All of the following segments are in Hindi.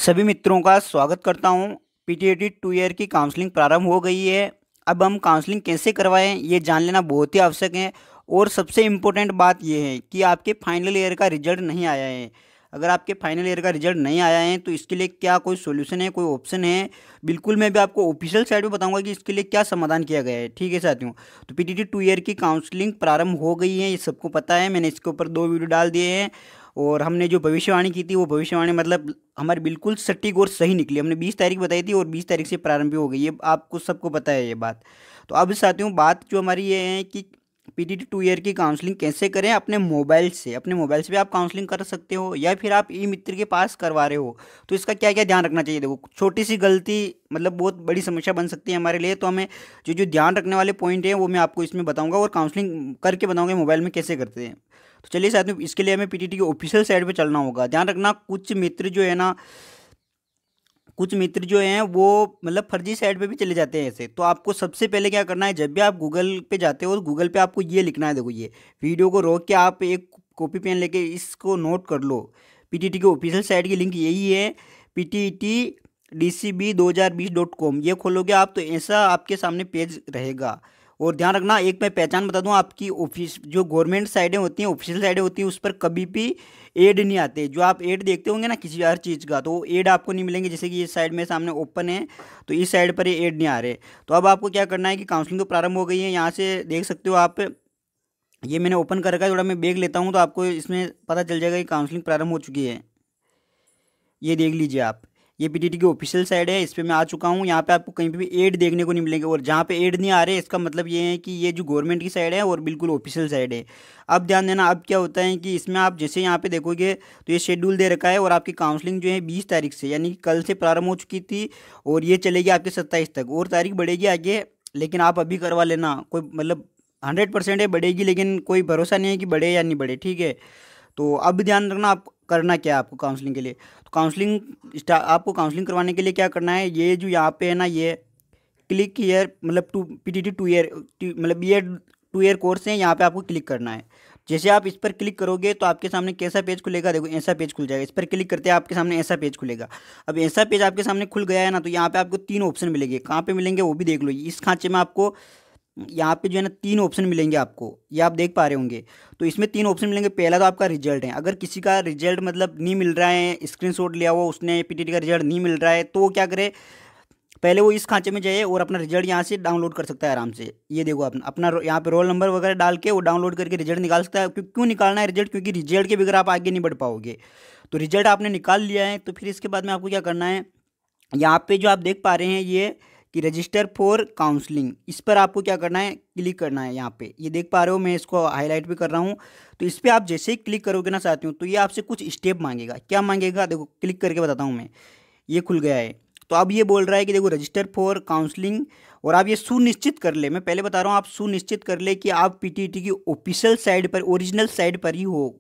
सभी मित्रों का स्वागत करता हूं। पीटीईटी 2 ईयर की काउंसलिंग प्रारंभ हो गई है। अब हम काउंसलिंग कैसे करवाएं ये जान लेना बहुत ही आवश्यक है। और सबसे इम्पोर्टेंट बात ये है कि आपके फाइनल ईयर का रिजल्ट नहीं आया है। अगर आपके फाइनल ईयर का रिजल्ट नहीं आया है तो इसके लिए क्या कोई सॉल्यूशन है, कोई ऑप्शन है? बिल्कुल, मैं भी आपको ऑफिशियल साइट पे बताऊंगा कि इसके लिए क्या समाधान किया गया है। ठीक है साथियों, तो पीटीईटी 2 ईयर की काउंसलिंग प्रारंभ हो गई है, ये सबको पता है। मैंने इसके ऊपर 2 वीडियो डाल दिए हैं। और हमने जो भविष्यवाणी की थी वो भविष्यवाणी मतलब हमारी बिल्कुल सटीक और सही निकली। हमने 20 तारीख बताई थी और 20 तारीख से प्रारंभ भी हो गई, ये आपको सबको पता है ये बात। तो अब साथियों, बात जो हमारी ये है कि पीटीटी 2 ईयर की काउंसलिंग कैसे करें अपने मोबाइल से। अपने मोबाइल से भी आप काउंसलिंग कर सकते हो या फिर आप ई मित्र के पास करवा रहे हो तो इसका क्या क्या ध्यान रखना चाहिए। देखो, छोटी सी गलती मतलब बहुत बड़ी समस्या बन सकती है हमारे लिए। तो हमें जो जो ध्यान रखने वाले पॉइंट हैं वो मैं आपको इसमें बताऊंगा और काउंसलिंग करके बताऊंगा मोबाइल में कैसे करते हैं। तो चलिए साथियों, इसके लिए हमें पीटीटी की ऑफिशियल साइट पे चलना होगा। ध्यान रखना, कुछ मित्र जो है ना, कुछ मित्र जो हैं वो मतलब फर्जी साइट पे भी चले जाते हैं ऐसे। तो आपको सबसे पहले क्या करना है, जब भी आप गूगल पे जाते हो तो गूगल पे आपको ये लिखना है। देखो, ये वीडियो को रोक के आप एक कॉपी पेन लेके इसको नोट कर लो। पीटीटी की ऑफिशियल साइट की लिंक यही है, pttdcb2020.com। ये खोलोगे आप तो ऐसा आपके सामने पेज रहेगा। और ध्यान रखना, एक मैं पहचान बता दूं, आपकी ऑफिस जो गवर्नमेंट साइटें होती हैं, ऑफिशियल साइटें होती हैं, उस पर कभी भी एड नहीं आते। जो आप एड देखते होंगे ना किसी हर चीज़ का, तो वो एड आपको नहीं मिलेंगे। जैसे कि ये साइड में सामने ओपन है तो इस साइड पर ये एड नहीं आ रहे। तो अब आपको क्या करना है कि काउंसलिंग तो प्रारंभ हो गई है, यहाँ से देख सकते हो आप। ये मैंने ओपन कर रखा है, थोड़ा मैं बैग लेता हूँ तो आपको इसमें पता चल जाएगा कि काउंसलिंग प्रारंभ हो चुकी है। ये देख लीजिए आप, ये पीटीटी की ऑफिशियल साइट है, इस पे मैं आ चुका हूँ। यहाँ पे आपको कहीं पे भी एड देखने को नहीं मिलेंगे। और जहाँ पे एड नहीं आ रहे इसका मतलब ये है कि ये जो गवर्नमेंट की साइड है और बिल्कुल ऑफिशियल साइड है। अब ध्यान देना, अब क्या होता है कि इसमें आप जैसे यहाँ पे देखोगे तो ये शेड्यूल दे रखा है और आपकी काउंसलिंग जो है 20 तारीख से यानी कि कल से प्रारंभ हो चुकी थी और ये चलेगी आपके 27 तक। और तारीख बढ़ेगी आगे, लेकिन आप अभी करवा लेना। कोई मतलब 100% है बढ़ेगी, लेकिन कोई भरोसा नहीं है कि बढ़े या नहीं बढ़े। ठीक है, तो अब ध्यान रखना आप करना क्या है आपको काउंसलिंग के लिए। तो आपको काउंसलिंग करवाने के लिए क्या करना है, ये जो यहाँ पे है ना, ये क्लिक ईयर मतलब पीटीटी 2 ईयर मतलब ये 2 ईयर कोर्स है, यहाँ पे आपको क्लिक करना है। जैसे आप इस पर क्लिक करोगे तो आपके सामने कैसा पेज खुलेगा, देखो ऐसा पेज खुल जाएगा। इस पर क्लिक करते हैं आपके सामने ऐसा पेज खुलेगा। अब ऐसा पेज आपके सामने खुल गया है ना, तो यहाँ पे आपको 3 ऑप्शन मिलेंगे। कहाँ पे मिलेंगे वो भी देख लो। इस खांचे में आपको यहाँ पे जो है ना 3 ऑप्शन मिलेंगे आपको, ये आप देख पा रहे होंगे। तो इसमें 3 ऑप्शन मिलेंगे। पहला तो आपका रिजल्ट है। अगर किसी का रिजल्ट मतलब नहीं मिल रहा है, स्क्रीनशॉट लिया हुआ उसने, पीटीटी का रिजल्ट नहीं मिल रहा है, तो वो क्या करे, पहले वो इस खांचे में जाए और अपना रिजल्ट यहाँ से डाउनलोड कर सकता है आराम से। ये देखो, अपना अपना यहाँ पे रोल नंबर वगैरह डाल के वो डाउनलोड करके रिजल्ट निकाल सकता है। क्यों निकालना है रिजल्ट, क्योंकि रिजल्ट के बगैर आप आगे नहीं बढ़ पाओगे। तो रिजल्ट आपने निकाल लिया है, तो फिर इसके बाद में आपको क्या करना है, यहाँ पे जो आप देख पा रहे हैं ये कि रजिस्टर फॉर काउंसलिंग, इस पर आपको क्या करना है, क्लिक करना है। यहाँ पे ये देख पा रहे हो, मैं इसको हाईलाइट भी कर रहा हूँ। तो इस पर आप जैसे ही क्लिक करोगे ना साथियों, तो ये आपसे कुछ स्टेप मांगेगा। क्या मांगेगा, देखो क्लिक करके बताता हूँ मैं। ये खुल गया है। तो अब ये बोल रहा है कि देखो रजिस्टर फॉर काउंसलिंग, और आप ये सुनिश्चित कर ले, मैं पहले बता रहा हूँ, आप सुनिश्चित कर ले कि आप पीटीटी की ऑफिशियल साइट पर, ओरिजिनल साइट पर ही हो।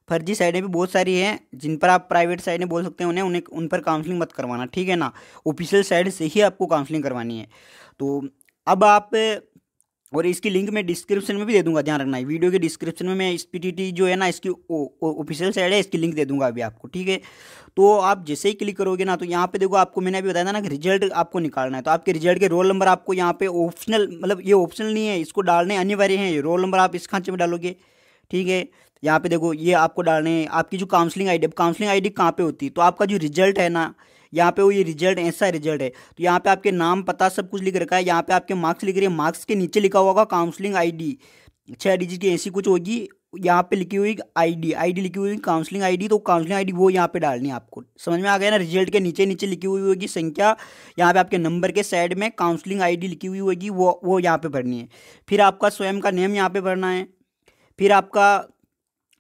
फर्जी साइटें भी बहुत सारी हैं जिन पर आप प्राइवेट साइटें बोल सकते हैं, उन्हें उन्हें उन पर काउंसलिंग मत करवाना। ठीक है ना, ऑफिशियल साइट से ही आपको काउंसलिंग करवानी है। तो अब आप, और इसकी लिंक मैं डिस्क्रिप्शन में भी दे दूंगा। ध्यान रखना है, वीडियो के डिस्क्रिप्शन में मैं इस पीटीटी जो है ना इसकी ऑफिशियल साइट है, इसकी लिंक दे दूंगा अभी आपको। ठीक है, तो आप जैसे ही क्लिक करोगे ना, तो यहाँ पे देखो, आपको मैंने अभी बताया था ना कि रिजल्ट आपको निकालना है। तो आपके रिजल्ट के रोल नंबर आपको यहाँ पे ऑप्शनल, मतलब ये ऑप्शनल नहीं है, इसको डालने अनिवार्य है। ये रोल नंबर आप इस खांचे में डालोगे। ठीक है, यहाँ पे देखो ये आपको डालने हैं आपकी जो काउंसलिंग आईडी। अब काउंसलिंग आईडी कहाँ पे होती है, तो आपका जो रिजल्ट है ना, यहाँ पे वो ये रिजल्ट ऐसा रिजल्ट है। तो यहाँ पे आपके नाम पता सब कुछ लिख रखा है। यहाँ पे आपके मार्क्स लिख रहे हैं, मार्क्स के नीचे लिखा होगा काउंसलिंग आईडी, 6 डिजिट की ऐसी कुछ होगी। यहाँ पे लिखी हुई आईडी, आईडी लिखी हुई काउंसलिंग आईडी, तो काउंसलिंग आईडी वो यहाँ पे डालनी है आपको। समझ में आ गया ना, रिजल्ट के नीचे नीचे लिखी हुई होगी संख्या, यहाँ पे आपके नंबर के साइड में काउंसलिंग आईडी लिखी हुई होगी, वो यहाँ पे भरनी है। फिर आपका स्वयं का नेम यहाँ पे भरना है। फिर आपका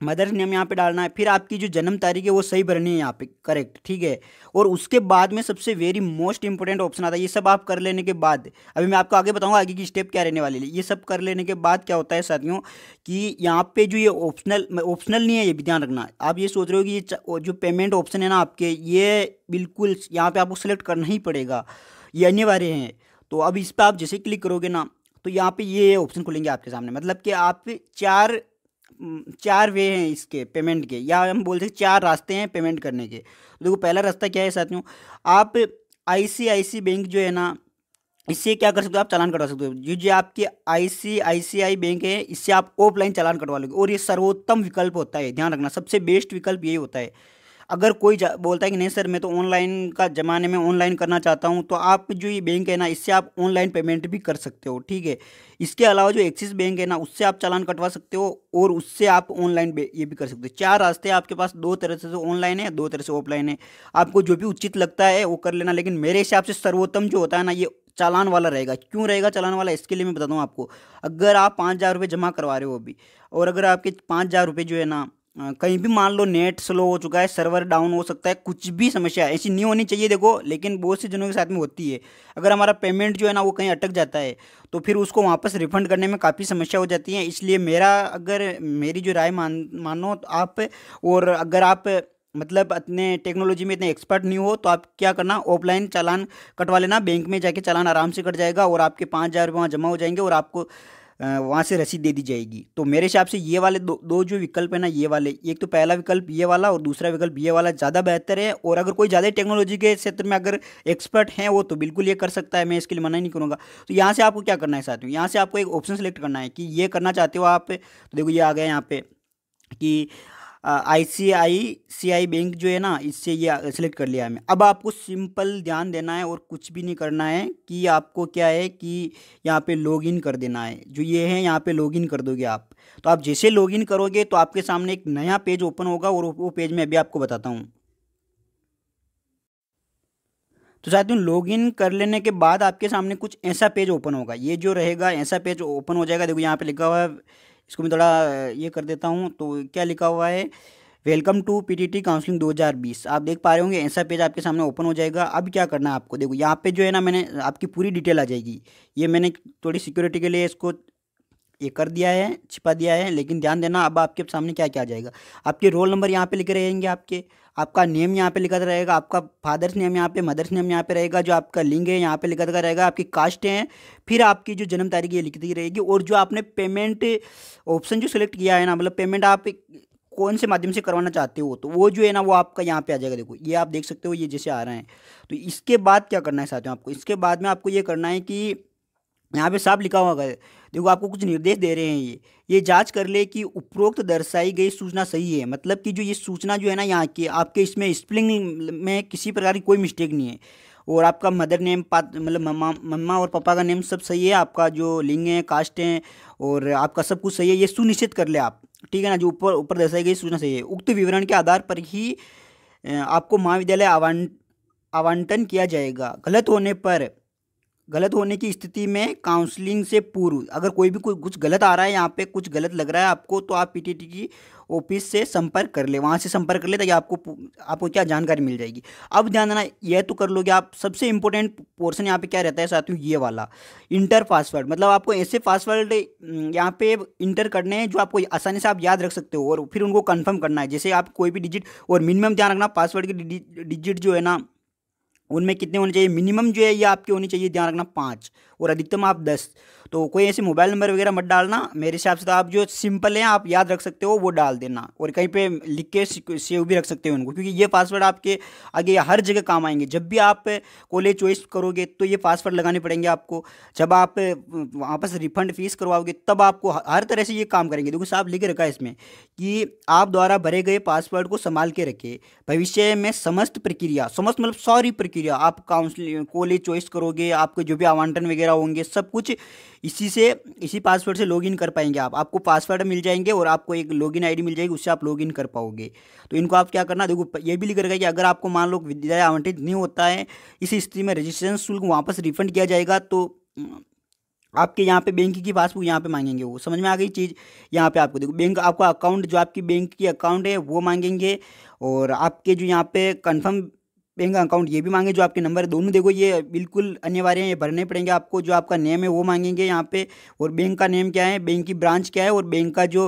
मदर्स नेम यहाँ पे डालना है। फिर आपकी जो जन्म तारीख है वो सही भरनी है यहाँ पे, करेक्ट। ठीक है, और उसके बाद में सबसे वेरी मोस्ट इंपॉर्टेंट ऑप्शन आता है। ये सब आप कर लेने के बाद, अभी मैं आपको आगे बताऊंगा आगे की स्टेप क्या रहने वाली है। ये सब कर लेने के बाद क्या होता है साथियों, कि यहाँ पे जो ये ऑप्शनल ऑप्शनल नहीं है, ये भी ध्यान रखना। आप ये सोच रहे हो कि ये जो पेमेंट ऑप्शन है ना आपके, ये बिल्कुल यहाँ पे आपको सेलेक्ट करना ही पड़ेगा, ये अनिवार्य है। तो अब इस पर आप जैसे क्लिक करोगे ना, तो यहाँ पे ये ऑप्शन खुलेंगे आपके सामने। मतलब कि आप 4 चार वे हैं इसके पेमेंट के, या हम बोल सकते चार रास्ते हैं पेमेंट करने के। तो देखो पहला रास्ता क्या है साथियों, आप आईसीआईसी बैंक जो है ना, इससे क्या कर सकते हो, आप चालान कटवा सकते हो। जो आपके आईसीआईसीआई बैंक है, इससे आप ऑफलाइन चालान कटवा लोगे, और ये सर्वोत्तम विकल्प होता है, ध्यान रखना, सबसे बेस्ट विकल्प यही होता है। अगर कोई बोलता है कि नहीं सर मैं तो ऑनलाइन का ज़माने में ऑनलाइन करना चाहता हूँ, तो आप जो ये बैंक है ना, इससे आप ऑनलाइन पेमेंट भी कर सकते हो, ठीक है। इसके अलावा जो एक्सिस बैंक है ना, उससे आप चालान कटवा सकते हो, और उससे आप ऑनलाइन ये भी कर सकते हो। चार रास्ते हैं आपके पास, दो तरह से ऑनलाइन है, दो तरह से ऑफलाइन है। आपको जो भी उचित लगता है वो कर लेना, लेकिन मेरे हिसाब से सर्वोत्तम जो होता है ना, ये चालान वाला रहेगा। क्यों रहेगा चालान वाला, इसके लिए मैं बताता हूँ आपको। अगर आप 5,000 रुपये जमा करवा रहे हो अभी, और अगर आपके 5,000 रुपये जो है ना, कहीं भी मान लो नेट स्लो हो चुका है, सर्वर डाउन हो सकता है, कुछ भी समस्या है, ऐसी नहीं होनी चाहिए देखो, लेकिन बहुत से जनों के साथ में होती है। अगर हमारा पेमेंट जो है ना वो कहीं अटक जाता है, तो फिर उसको वापस रिफंड करने में काफ़ी समस्या हो जाती है। इसलिए मेरी जो राय मानो तो आप, और अगर आप मतलब अपने टेक्नोलॉजी में इतने एक्सपर्ट नहीं हो, तो आप क्या करना, ऑफलाइन चालान कटवा लेना, बैंक में जाके चालान आराम से कट जाएगा, और आपके 5,000 रुपये वहाँ जमा हो जाएंगे, और आपको वहाँ से रसीद दे दी जाएगी। तो मेरे हिसाब से ये वाले दो जो विकल्प है ना, ये वाले, एक तो पहला विकल्प ये वाला, और दूसरा विकल्प ये वाला ज़्यादा बेहतर है। और अगर कोई ज़्यादा टेक्नोलॉजी के क्षेत्र में अगर एक्सपर्ट हैं वो, तो बिल्कुल ये कर सकता है, मैं इसके लिए मना नहीं करूँगा। तो यहाँ से आपको क्या करना है साथियों, यहाँ से आपको एक ऑप्शन सेलेक्ट करना है कि ये करना चाहते हो आप। तो देखो ये आ गया यहाँ पे कि आईसीआईसीआई बैंक जो है ना, इससे ये सिलेक्ट कर लिया है मैं। अब आपको सिंपल ध्यान देना है, और कुछ भी नहीं करना है, कि आपको क्या है कि यहाँ पे लॉगिन कर देना है। जो ये है यहाँ पे लॉगिन कर दोगे आप। तो आप जैसे लॉगिन करोगे तो आपके सामने एक नया पेज ओपन होगा, और वो पेज मैं अभी आपको बताता हूँ। तो साथियों लॉगिन कर लेने के बाद आपके सामने कुछ ऐसा पेज ओपन होगा, ये जो रहेगा ऐसा पेज ओपन हो जाएगा। देखो यहाँ पे लिखा हुआ है, इसको मैं थोड़ा ये कर देता हूँ। तो क्या लिखा हुआ है, वेलकम टू पीटीटी काउंसलिंग 2020। आप देख पा रहे होंगे, ऐसा पेज आपके सामने ओपन हो जाएगा। अब क्या करना है आपको, देखो यहाँ पे जो है ना, मैंने आपकी पूरी डिटेल आ जाएगी। ये मैंने थोड़ी सिक्योरिटी के लिए इसको ये कर दिया है, छिपा दिया है, लेकिन ध्यान देना, अब आपके सामने क्या क्या आ जाएगा। आपके रोल नंबर यहाँ पे लिखे रहेंगे, आपका नेम यहाँ पे लिखा रहेगा, आपका फादर्स नेम यहाँ पे, मदर्स नेम यहाँ पे रहेगा, जो आपका लिंग है यहाँ पे लिखा रहेगा, आपकी कास्ट है, फिर आपकी जो जन्म तारीख ये लिखी रहेगी, और जो आपने पेमेंट ऑप्शन जो सिलेक्ट किया है ना, मतलब पेमेंट आप कौन से माध्यम से करवाना चाहते हो, तो वो जो है ना वो आपका यहाँ पे आ जाएगा। देखो ये आप देख सकते हो, ये जैसे आ रहे हैं। तो इसके बाद क्या करना है साथियों आपको, इसके बाद में आपको ये करना है कि यहाँ पे साफ लिखा हुआ है, देखो आपको कुछ निर्देश दे रहे हैं। ये जांच कर ले कि उपरोक्त दर्शाई गई सूचना सही है, मतलब कि जो ये सूचना जो है ना यहाँ की, आपके इसमें स्पेलिंग में किसी प्रकार की कोई मिस्टेक नहीं है, और आपका मदर नेम मतलब मम्मा और पापा का नेम सब सही है, आपका जो लिंग है, कास्ट है, और आपका सब कुछ सही है, ये सुनिश्चित कर ले आप, ठीक है ना। जो ऊपर ऊपर दर्शाई गई सूचना सही है, उक्त विवरण के आधार पर ही आपको महाविद्यालय आवंटन किया जाएगा। गलत होने की स्थिति में काउंसलिंग से पूर्व अगर कोई भी कुछ गलत आ रहा है, यहाँ पे कुछ गलत लग रहा है आपको, तो आप पीटीटी की ऑफिस से संपर्क कर ले, वहाँ से संपर्क कर ले, ताकि आपको क्या जानकारी मिल जाएगी। अब ध्यान देना, यह तो कर लोगे आप। सबसे इंपॉर्टेंट पोर्शन यहाँ पे क्या रहता है साथियों, ये वाला इंटर पासवर्ड, मतलब आपको ऐसे पासवर्ड यहाँ पे इंटर करने हैं जो आपको आसानी से आप याद रख सकते हो, और फिर उनको कंफर्म करना है। जैसे आप कोई भी डिजिट, और मिनिमम ध्यान रखना पासवर्ड की डिजिट जो है ना, उनमें कितने होने चाहिए, मिनिमम जो है ये आपके होनी चाहिए, ध्यान रखना 5, और अधिकतम आप 10। तो कोई ऐसे मोबाइल नंबर वगैरह मत डालना, मेरे हिसाब से तो आप जो सिंपल हैं आप याद रख सकते हो वो डाल देना, और कहीं पे लिख के सेव भी रख सकते हो उनको, क्योंकि ये पासवर्ड आपके आगे हर जगह काम आएंगे। जब भी आप कॉलेज चॉइस करोगे तो ये पासवर्ड लगाने पड़ेंगे आपको, जब आप वापस रिफंड फीस करवाओगे तब आपको हर तरह से ये काम करेंगे। देखो साहब लिख रखा है इसमें कि आप द्वारा भरे गए पासवर्ड को संभाल के रखें, भविष्य में समस्त मतलब सारी प्रक्रिया, आप काउंसलिंग कॉलेज चॉइस करोगे, आपके जो भी आवंटन वगैरह होंगे, सब कुछ इसी पासवर्ड से लॉगिन कर पाएंगे आप। आपको पासवर्ड मिल जाएंगे, और आपको एक लॉगिन आईडी मिल जाएगी, उससे आप लॉगिन कर पाओगे। तो इनको आप क्या करना, देखो ये भी लिख रखा है कि अगर आपको मान लो विद्यालय आवंटित नहीं होता है, इस स्थिति में रजिस्ट्रेशन शुल्क वापस रिफंड किया जाएगा। तो आपके यहाँ पे बैंक की पासबुक यहाँ पे मांगेंगे, वो समझ में आ गई चीज़। यहाँ पे आपको देखो बैंक, आपका अकाउंट जो आपकी बैंक की अकाउंट है वो मांगेंगे, और आपके जो यहाँ पे कंफर्म बैंक अकाउंट ये भी मांगे, जो आपके नंबर है दोनों देखो ये बिल्कुल अनिवार्य है, ये भरने पड़ेंगे आपको। जो आपका नेम है वो मांगेंगे यहाँ पे, और बैंक का नेम क्या है, बैंक की ब्रांच क्या है, और बैंक का जो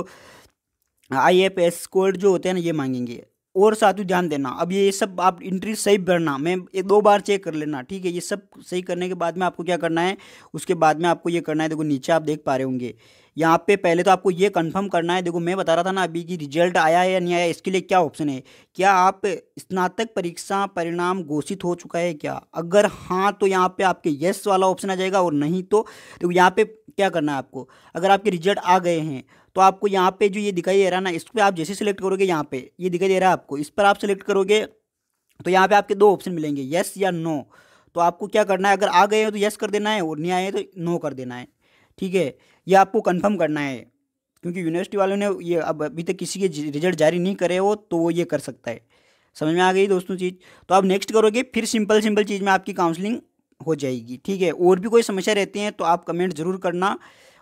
IFS कोड जो होते हैं ना ये मांगेंगे। और साथियों ध्यान देना, अब ये सब आप एंट्री सही भरना, मैं एक 2 बार चेक कर लेना, ठीक है। ये सब सही करने के बाद में आपको क्या करना है, उसके बाद में आपको ये करना है, देखो नीचे आप देख पा रहे होंगे यहाँ पे पहले तो आपको ये कंफर्म करना है। देखो मैं बता रहा था ना अभी कि रिजल्ट आया है या नहीं आया, इसके लिए क्या ऑप्शन है, क्या आप स्नातक परीक्षा परिणाम घोषित हो चुका है क्या, अगर हाँ तो यहाँ पे आपके यस वाला ऑप्शन आ जाएगा, और नहीं तो देखो यहाँ पे क्या करना है आपको, अगर आपके रिजल्ट आ गए हैं तो आपको यहाँ पे जो ये दिखाई दे रहा है ना, इस पर आप जैसे सेलेक्ट करोगे, यहाँ पे ये दिखाई दे रहा है आपको, इस पर आप सेलेक्ट करोगे तो यहाँ पे आपके 2 ऑप्शन मिलेंगे, यस या नो। तो आपको क्या करना है, अगर आ गए हो तो यस कर देना है, और नहीं आए तो नो कर देना है, ठीक है। ये आपको कंफर्म करना है, क्योंकि यूनिवर्सिटी वालों ने ये अब अभी तक किसी के रिजल्ट जारी नहीं करे हो तो वो ये कर सकता है। समझ में आ गई दोस्तों चीज़। तो आप नेक्स्ट करोगे, फिर सिंपल सिंपल चीज़ में आपकी काउंसलिंग हो जाएगी, ठीक है। और भी कोई समस्या रहती हैं तो आप कमेंट जरूर करना,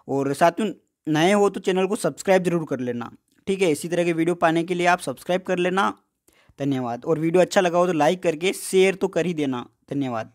और साथियों नए हो तो चैनल को सब्सक्राइब जरूर कर लेना, ठीक है। इसी तरह के वीडियो पाने के लिए आप सब्सक्राइब कर लेना। धन्यवाद। और वीडियो अच्छा लगा हो तो लाइक करके शेयर तो कर ही देना। धन्यवाद।